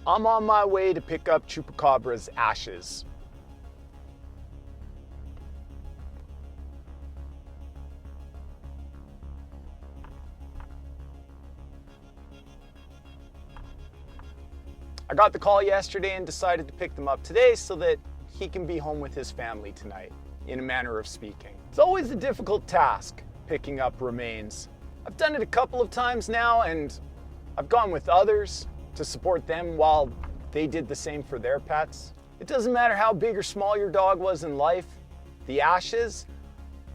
I'm on my way to pick up Chupacabras' ashes. I got the call yesterday and decided to pick them up today so that he can be home with his family tonight, in a manner of speaking. It's always a difficult task, picking up remains. I've done it a couple of times now, and I've gone with others to support them while they did the same for their pets. It doesn't matter how big or small your dog was in life, the ashes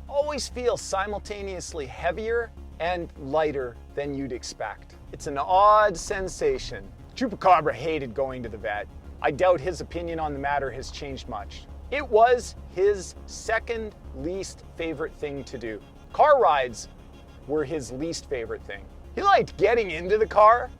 always feel simultaneously heavier and lighter than you'd expect. It's an odd sensation. Chupacabra hated going to the vet. I doubt his opinion on the matter has changed much. It was his second least favorite thing to do. Car rides were his least favorite thing. He liked getting into the car,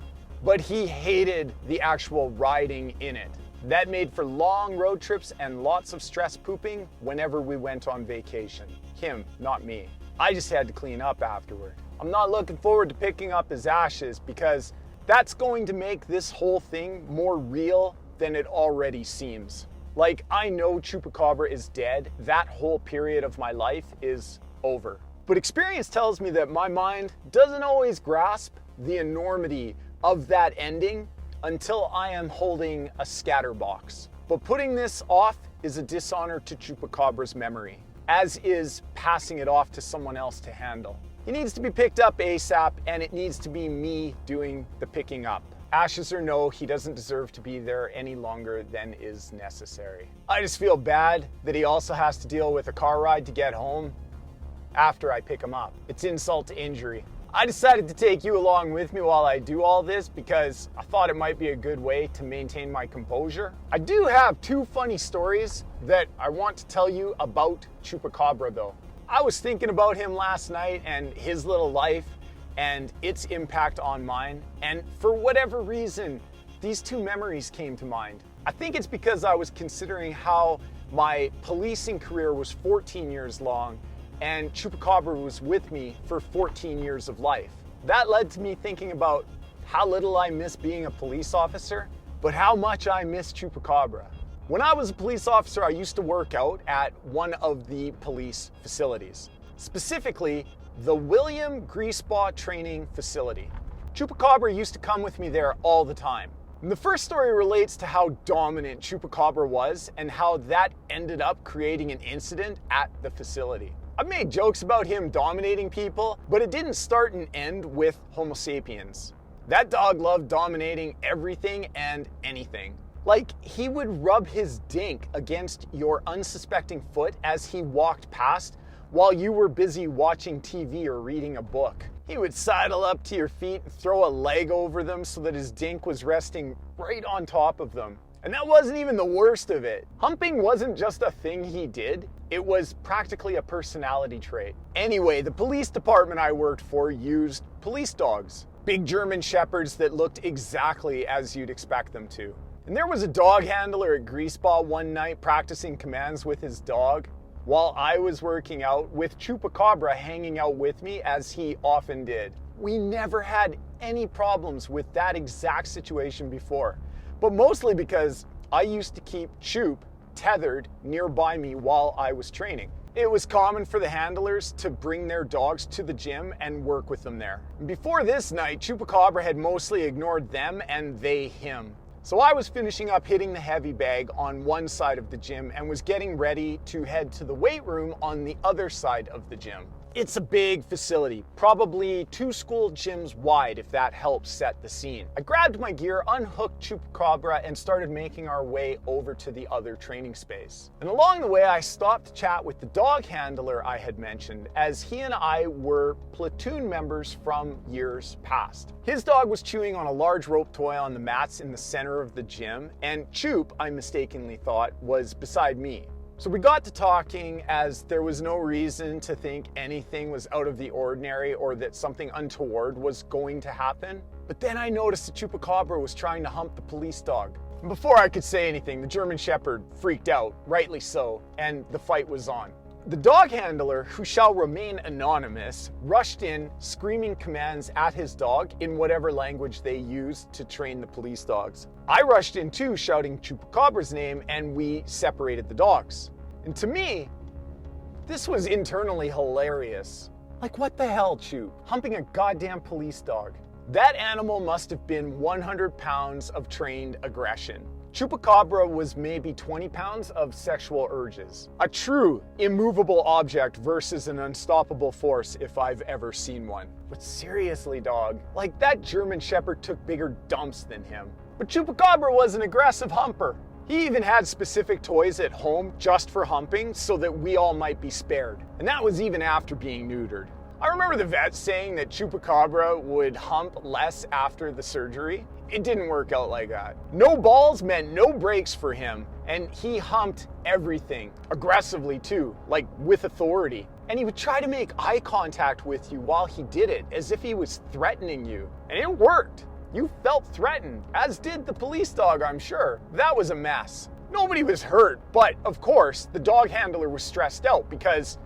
but he hated the actual riding in it. That made for long road trips and lots of stress pooping whenever we went on vacation. Him, not me. I just had to clean up afterward. I'm not looking forward to picking up his ashes because that's going to make this whole thing more real than it already seems. Like, I know Chupacabra is dead. That whole period of my life is over. But experience tells me that my mind doesn't always grasp the enormity of that ending until I am holding a scatter box. But putting this off is a dishonor to Chupacabra's memory, as is passing it off to someone else to handle. He needs to be picked up ASAP, and it needs to be me doing the picking up. Ashes or no, he doesn't deserve to be there any longer than is necessary. I just feel bad that he also has to deal with a car ride to get home after I pick him up. It's insult to injury. I decided to take you along with me while I do all this because I thought it might be a good way to maintain my composure. I do have two funny stories that I want to tell you about Chupacabra though. I was thinking about him last night and his little life and its impact on mine, and for whatever reason, these two memories came to mind. I think it's because I was considering how my policing career was 14 years long and Chupacabra was with me for 14 years of life. That led to me thinking about how little I miss being a police officer, but how much I miss Chupacabra. When I was a police officer, I used to work out at one of the police facilities, specifically the William Griesbaugh Training Facility. Chupacabra used to come with me there all the time. And the first story relates to how dominant Chupacabra was and how that ended up creating an incident at the facility. I've made jokes about him dominating people, but it didn't start and end with Homo sapiens. That dog loved dominating everything and anything. Like, he would rub his dink against your unsuspecting foot as he walked past while you were busy watching TV or reading a book. He would sidle up to your feet and throw a leg over them so that his dink was resting right on top of them. And that wasn't even the worst of it. Humping wasn't just a thing he did, it was practically a personality trait. Anyway, the police department I worked for used police dogs. Big German shepherds that looked exactly as you'd expect them to. And there was a dog handler at Griesbaugh one night practicing commands with his dog while I was working out, with Chupacabra hanging out with me as he often did. We never had any problems with that exact situation before, but mostly because I used to keep Chup tethered nearby me while I was training. It was common for the handlers to bring their dogs to the gym and work with them there. Before this night, Chupacabra had mostly ignored them and they him. So I was finishing up hitting the heavy bag on one side of the gym and was getting ready to head to the weight room on the other side of the gym. It's a big facility, probably 2 school gyms wide if that helps set the scene. I grabbed my gear, unhooked Chupacabra, and started making our way over to the other training space. And along the way, I stopped to chat with the dog handler I had mentioned, as he and I were platoon members from years past. His dog was chewing on a large rope toy on the mats in the center of the gym, and Chup, I mistakenly thought, was beside me. So we got to talking, as there was no reason to think anything was out of the ordinary or that something untoward was going to happen. But then I noticed that Chupacabra was trying to hump the police dog. And before I could say anything, the German Shepherd freaked out, rightly so, and the fight was on. The dog handler, who shall remain anonymous, rushed in, screaming commands at his dog in whatever language they used to train the police dogs. I rushed in too, shouting Chupacabras' name, and we separated the dogs. And to me, this was internally hilarious. Like, what the hell, Chup? Humping a goddamn police dog. That animal must have been 100 pounds of trained aggression. Chupacabra was maybe 20 pounds of sexual urges. A true, immovable object versus an unstoppable force if I've ever seen one. But seriously, dog, like that German Shepherd took bigger dumps than him. But Chupacabra was an aggressive humper. He even had specific toys at home just for humping so that we all might be spared. And that was even after being neutered. I remember the vet saying that Chupacabra would hump less after the surgery. It didn't work out like that. No balls meant no breaks for him, and he humped everything, aggressively too, like with authority. And he would try to make eye contact with you while he did it, as if he was threatening you. And it worked. You felt threatened, as did the police dog, I'm sure. That was a mess. Nobody was hurt, but of course, the dog handler was stressed out because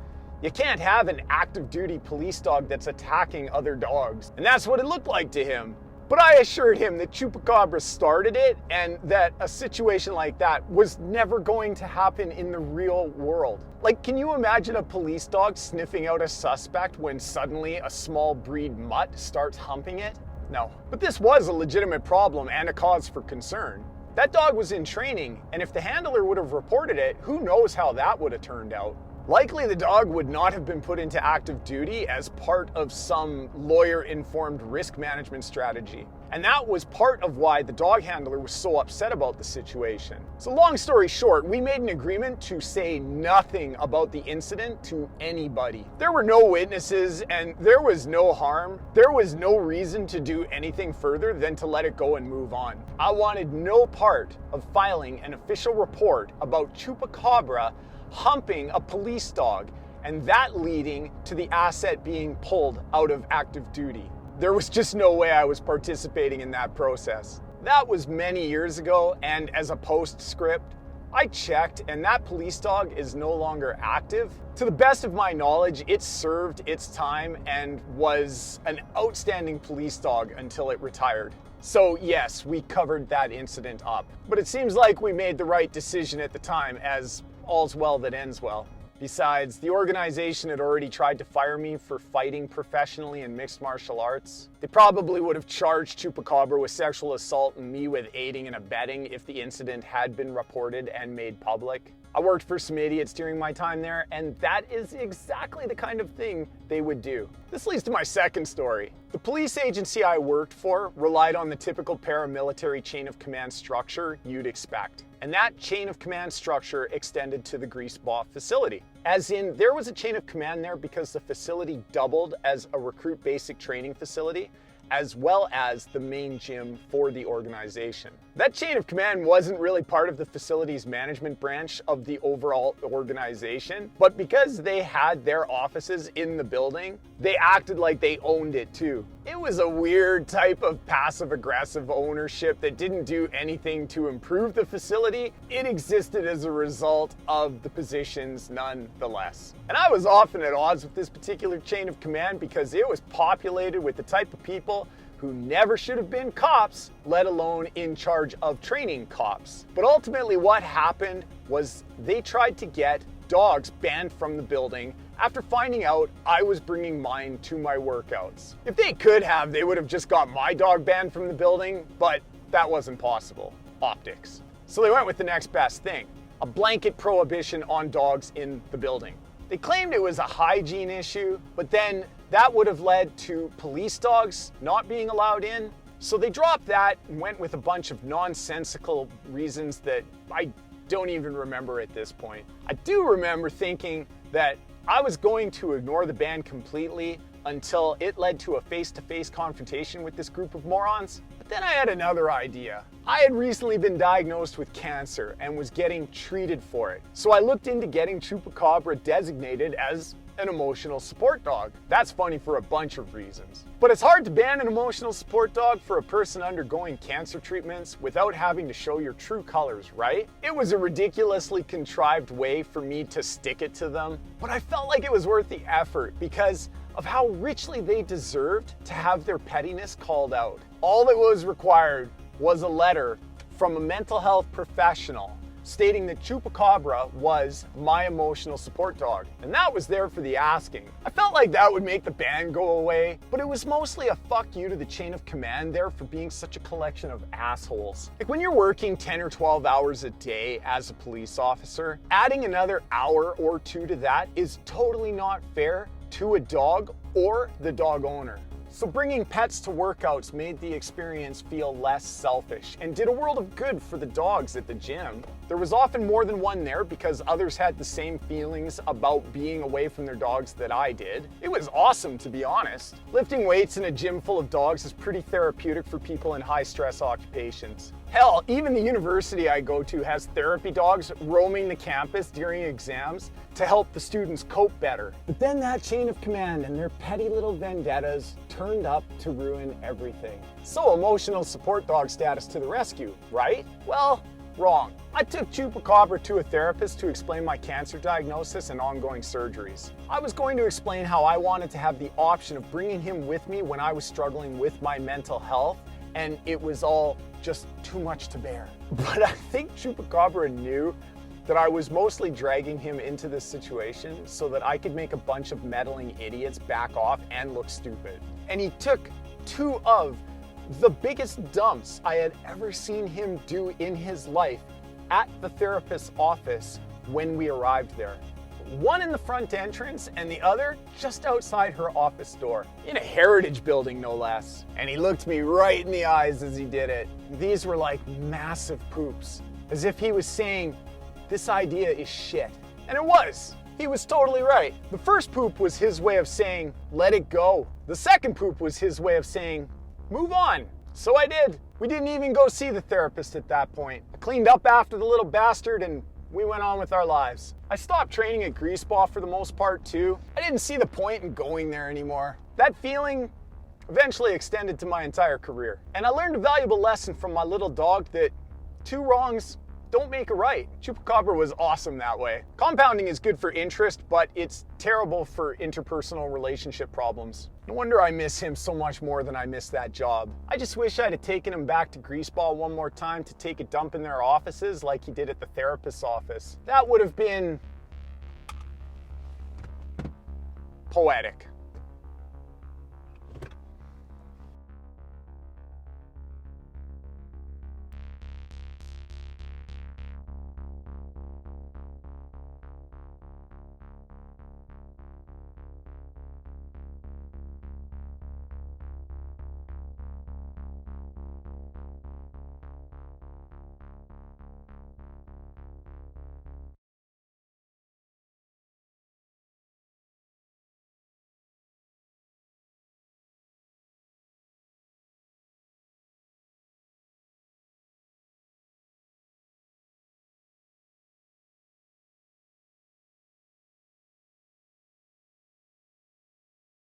you can't have an active duty police dog that's attacking other dogs. And that's what it looked like to him. But I assured him that Chupacabra started it and that a situation like that was never going to happen in the real world. Like, can you imagine a police dog sniffing out a suspect when suddenly a small breed mutt starts humping it? No. But this was a legitimate problem and a cause for concern. That dog was in training, and if the handler would have reported it, who knows how that would have turned out. Likely the dog would not have been put into active duty as part of some lawyer-informed risk management strategy. And that was part of why the dog handler was so upset about the situation. So long story short, we made an agreement to say nothing about the incident to anybody. There were no witnesses and there was no harm. There was no reason to do anything further than to let it go and move on. I wanted no part of filing an official report about Chupacabra humping a police dog, and that leading to the asset being pulled out of active duty. There was just no way I was participating in that process. That was many years ago, and as a postscript, I checked and that police dog is no longer active. To the best of my knowledge, it served its time and was an outstanding police dog until it retired. So yes, we covered that incident up. But it seems like we made the right decision at the time, as all's well that ends well. Besides, the organization had already tried to fire me for fighting professionally in mixed martial arts. They probably would have charged Chupacabra with sexual assault and me with aiding and abetting if the incident had been reported and made public. I worked for some idiots during my time there, and that is exactly the kind of thing they would do. This leads to my second story. The police agency I worked for relied on the typical paramilitary chain of command structure you'd expect. And that chain of command structure extended to the Grieving facility. As in, there was a chain of command there because the facility doubled as a recruit basic training facility, as well as the main gym for the organization. That chain of command wasn't really part of the facility's management branch of the overall organization, but because they had their offices in the building, they acted like they owned it too. It was a weird type of passive-aggressive ownership that didn't do anything to improve the facility. It existed as a result of the positions nonetheless. And I was often at odds with this particular chain of command because it was populated with the type of people who never should have been cops, let alone in charge of training cops. But ultimately what happened was they tried to get dogs banned from the building after finding out I was bringing mine to my workouts. If they could have, they would have just got my dog banned from the building, but that wasn't possible. Optics. So they went with the next best thing, a blanket prohibition on dogs in the building. They claimed it was a hygiene issue, but then that would have led to police dogs not being allowed in. So they dropped that and went with a bunch of nonsensical reasons that I don't even remember at this point. I do remember thinking that I was going to ignore the ban completely until it led to a face-to-face confrontation with this group of morons. But then I had another idea. I had recently been diagnosed with cancer and was getting treated for it. So I looked into getting Chupacabra designated as an emotional support dog. That's funny for a bunch of reasons. But it's hard to ban an emotional support dog for a person undergoing cancer treatments without having to show your true colors, right? It was a ridiculously contrived way for me to stick it to them, but I felt like it was worth the effort because of how richly they deserved to have their pettiness called out. All that was required was a letter from a mental health professional stating that Chupacabra was my emotional support dog, and that was there for the asking. I felt like that would make the ban go away, but it was mostly a fuck you to the chain of command there for being such a collection of assholes. Like when you're working 10 or 12 hours a day as a police officer, adding another hour or two to that is totally not fair to a dog or the dog owner. So bringing pets to workouts made the experience feel less selfish and did a world of good for the dogs at the gym. There was often more than one there because others had the same feelings about being away from their dogs that I did. It was awesome, to be honest. Lifting weights in a gym full of dogs is pretty therapeutic for people in high-stress occupations. Hell, even the university I go to has therapy dogs roaming the campus during exams to help the students cope better. But then that chain of command and their petty little vendettas turned up to ruin everything. So emotional support dog status to the rescue, right? Well, wrong. I took Chupacabra to a therapist to explain my cancer diagnosis and ongoing surgeries. I was going to explain how I wanted to have the option of bringing him with me when I was struggling with my mental health, and it was all just too much to bear. But I think Chupacabra knew that I was mostly dragging him into this situation so that I could make a bunch of meddling idiots back off and look stupid. And he took two of the biggest dumps I had ever seen him do in his life at the therapist's office when we arrived there. One in the front entrance and the other just outside her office door, in a heritage building no less. And he looked me right in the eyes as he did it. These were like massive poops, as if he was saying, "This idea is shit." And it was. He was totally right. The first poop was his way of saying, "Let it go." The second poop was his way of saying, "Move on." So I did. We didn't even go see the therapist at that point. I cleaned up after the little bastard and we went on with our lives. I stopped training at Greaseball for the most part too. I didn't see the point in going there anymore. That feeling eventually extended to my entire career. And I learned a valuable lesson from my little dog that two wrongs don't make a right. Chupacabra was awesome that way. Compounding is good for interest, but it's terrible for interpersonal relationship problems. No wonder I miss him so much more than I miss that job. I just wish I'd have taken him back to Greaseball one more time to take a dump in their offices like he did at the therapist's office. That would have been poetic.